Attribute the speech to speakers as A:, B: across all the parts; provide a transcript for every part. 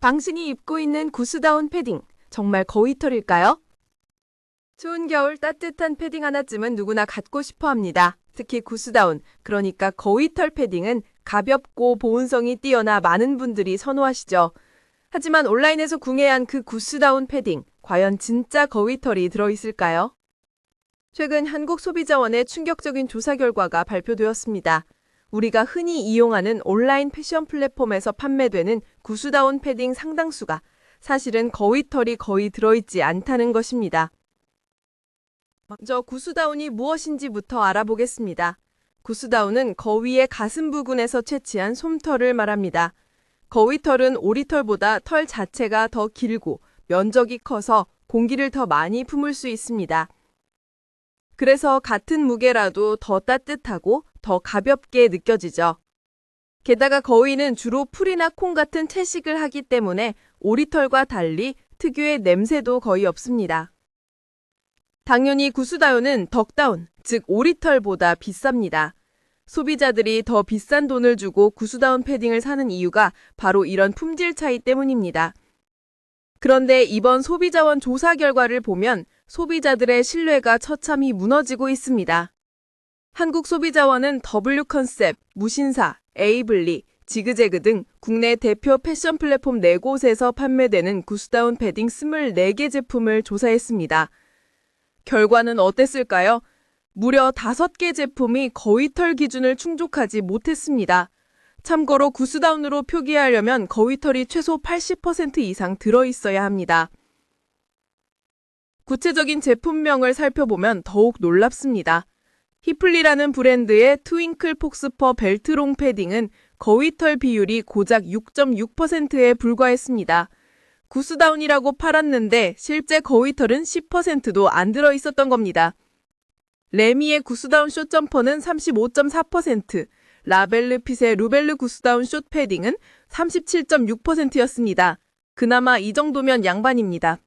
A: 당신이 입고 있는 구스다운 패딩, 정말 거위털일까요? 추운 겨울 따뜻한 패딩 하나쯤은 누구나 갖고 싶어 합니다. 특히 구스다운, 그러니까 거위털 패딩은 가볍고 보온성이 뛰어나 많은 분들이 선호하시죠. 하지만 온라인에서 구매한 그 구스다운 패딩, 과연 진짜 거위털이 들어있을까요? 최근 한국소비자원의 충격적인 조사 결과가 발표되었습니다. 우리가 흔히 이용하는 온라인 패션 플랫폼에서 판매되는 구스다운 패딩 상당수가 사실은 거위털이 거의 들어있지 않다는 것입니다. 먼저 구스다운이 무엇인지부터 알아보겠습니다. 구스다운은 거위의 가슴 부근에서 채취한 솜털을 말합니다. 거위털은 오리털보다 털 자체가 더 길고 면적이 커서 공기를 더 많이 품을 수 있습니다. 그래서 같은 무게라도 더 따뜻하고 더 가볍게 느껴지죠. 게다가 거위는 주로 풀이나 콩 같은 채식을 하기 때문에 오리털과 달리 특유의 냄새도 거의 없습니다. 당연히 구스다운은 덕다운, 즉 오리털보다 비쌉니다. 소비자들이 더 비싼 돈을 주고 구스다운 패딩을 사는 이유가 바로 이런 품질 차이 때문입니다. 그런데 이번 소비자원 조사 결과를 보면 소비자들의 신뢰가 처참히 무너지고 있습니다. 한국소비자원은 W컨셉, 무신사, 에이블리, 지그재그 등 국내 대표 패션 플랫폼 4곳에서 판매되는 구스다운 패딩 24개 제품을 조사했습니다. 결과는 어땠을까요? 무려 5개 제품이 거위털 기준을 충족하지 못했습니다. 참고로 구스다운으로 표기하려면 거위털이 최소 80% 이상 들어있어야 합니다. 구체적인 제품명을 살펴보면 더욱 놀랍습니다. 히플리라는 브랜드의 트윙클 폭스퍼 벨트롱 패딩은 거위털 비율이 고작 6.6%에 불과했습니다. 구스다운이라고 팔았는데 실제 거위털은 10%도 안 들어있었던 겁니다. 레미의 구스다운 숏 점퍼는 35.4%, 라벨르핏의 루벨르 구스다운 숏 패딩은 37.6%였습니다. 그나마 이 정도면 양반입니다.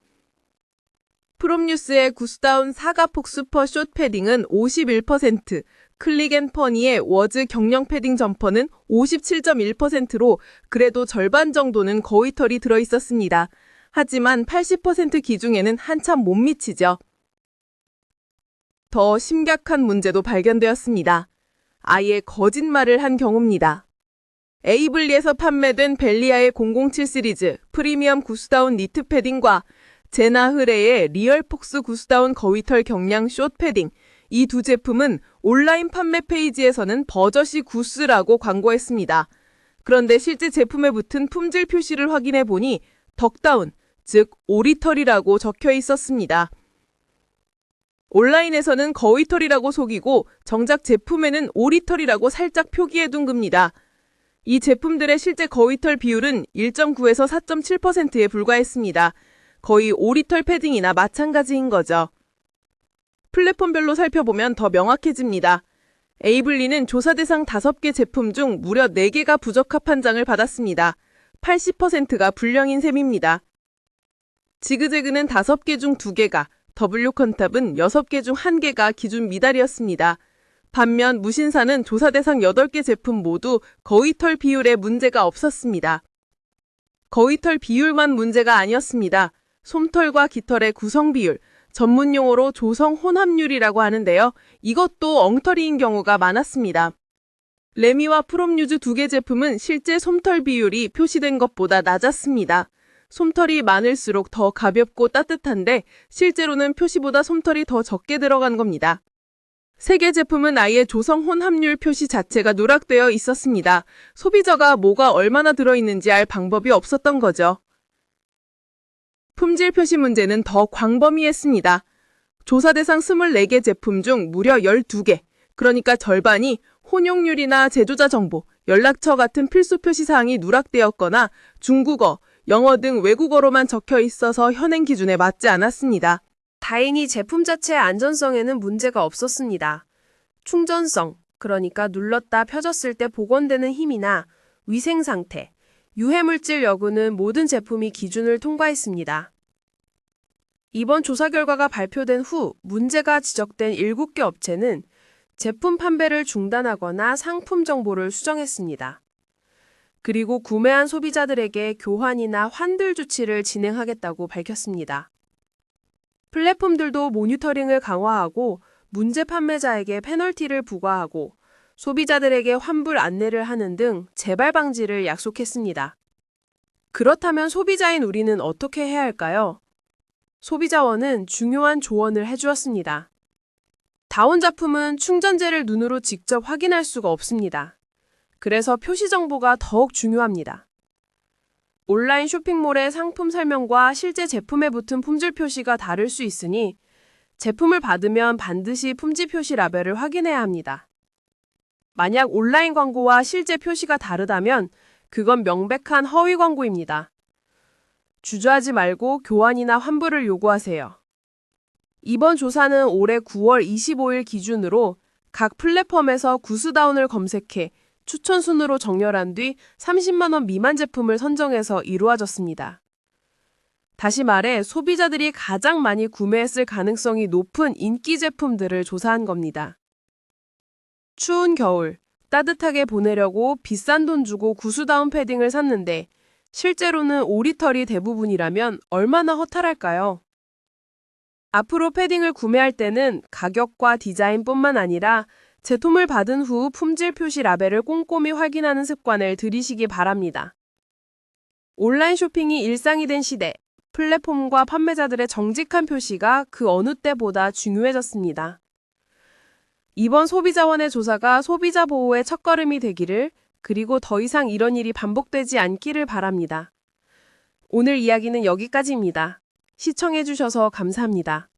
A: 프롬뉴스의 구스다운 사가폭 슈퍼 숏 패딩은 51%, 클릭앤퍼니의 워즈 경량 패딩 점퍼는 57.1%로 그래도 절반 정도는 거위털이 들어있었습니다. 하지만 80% 기중에는 한참 못 미치죠. 더 심각한 문제도 발견되었습니다. 아예 거짓말을 한 경우입니다. 에이블리에서 판매된 벨리아의 007 시리즈 프리미엄 구스다운 니트 패딩과 제나흐레의 리얼 폭스 구스다운 거위털 경량 숏 패딩, 이 두 제품은 온라인 판매 페이지에서는 버젓이 구스라고 광고했습니다. 그런데 실제 제품에 붙은 품질 표시를 확인해 보니 덕다운, 즉 오리털이라고 적혀 있었습니다. 온라인에서는 거위털이라고 속이고 정작 제품에는 오리털이라고 살짝 표기해둔 겁니다. 이 제품들의 실제 거위털 비율은 1.9에서 4.7%에 불과했습니다. 거의 오리털 패딩이나 마찬가지인 거죠. 플랫폼별로 살펴보면 더 명확해집니다. 에이블리는 조사 대상 5개 제품 중 무려 4개가 부적합한 장을 받았습니다. 80%가 불량인 셈입니다. 지그재그는 5개 중 2개가, W컨탑은 6개 중 1개가 기준 미달이었습니다. 반면 무신사는 조사 대상 8개 제품 모두 거위털 비율에 문제가 없었습니다. 거위털 비율만 문제가 아니었습니다. 솜털과 깃털의 구성 비율, 전문 용어로 조성 혼합률이라고 하는데요. 이것도 엉터리인 경우가 많았습니다. 레미와 프롬뉴즈 2개 제품은 실제 솜털 비율이 표시된 것보다 낮았습니다. 솜털이 많을수록 더 가볍고 따뜻한데 실제로는 표시보다 솜털이 더 적게 들어간 겁니다. 3개 제품은 아예 조성 혼합률 표시 자체가 누락되어 있었습니다. 소비자가 뭐가 얼마나 들어있는지 알 방법이 없었던 거죠. 품질 표시 문제는 더 광범위했습니다. 조사 대상 24개 제품 중 무려 12개, 그러니까 절반이 혼용률이나 제조자 정보, 연락처 같은 필수 표시 사항이 누락되었거나 중국어, 영어 등 외국어로만 적혀 있어서 현행 기준에 맞지 않았습니다.
B: 다행히 제품 자체의 안전성에는 문제가 없었습니다. 충전성, 그러니까 눌렀다 펴졌을 때 복원되는 힘이나 위생 상태, 유해물질 여부는 모든 제품이 기준을 통과했습니다. 이번 조사 결과가 발표된 후 문제가 지적된 7개 업체는 제품 판매를 중단하거나 상품 정보를 수정했습니다. 그리고 구매한 소비자들에게 교환이나 환불 조치를 진행하겠다고 밝혔습니다. 플랫폼들도 모니터링을 강화하고 문제 판매자에게 페널티를 부과하고 소비자들에게 환불 안내를 하는 등 재발 방지를 약속했습니다. 그렇다면 소비자인 우리는 어떻게 해야 할까요? 소비자원은 중요한 조언을 해주었습니다. 다운 작품은 충전재를 눈으로 직접 확인할 수가 없습니다. 그래서 표시 정보가 더욱 중요합니다. 온라인 쇼핑몰의 상품 설명과 실제 제품에 붙은 품질 표시가 다를 수 있으니 제품을 받으면 반드시 품질 표시 라벨을 확인해야 합니다. 만약 온라인 광고와 실제 표시가 다르다면 그건 명백한 허위 광고입니다. 주저하지 말고 교환이나 환불을 요구하세요. 이번 조사는 올해 9월 25일 기준으로 각 플랫폼에서 구스다운을 검색해 추천 순으로 정렬한 뒤 30만 원 미만 제품을 선정해서 이루어졌습니다. 다시 말해 소비자들이 가장 많이 구매했을 가능성이 높은 인기 제품들을 조사한 겁니다. 추운 겨울, 따뜻하게 보내려고 비싼 돈 주고 구스다운 패딩을 샀는데 실제로는 오리털이 대부분이라면 얼마나 허탈할까요? 앞으로 패딩을 구매할 때는 가격과 디자인뿐만 아니라 제품을 받은 후 품질 표시 라벨을 꼼꼼히 확인하는 습관을 들이시기 바랍니다. 온라인 쇼핑이 일상이 된 시대, 플랫폼과 판매자들의 정직한 표시가 그 어느 때보다 중요해졌습니다. 이번 소비자원의 조사가 소비자 보호의 첫걸음이 되기를, 그리고 더 이상 이런 일이 반복되지 않기를 바랍니다. 오늘 이야기는 여기까지입니다. 시청해주셔서 감사합니다.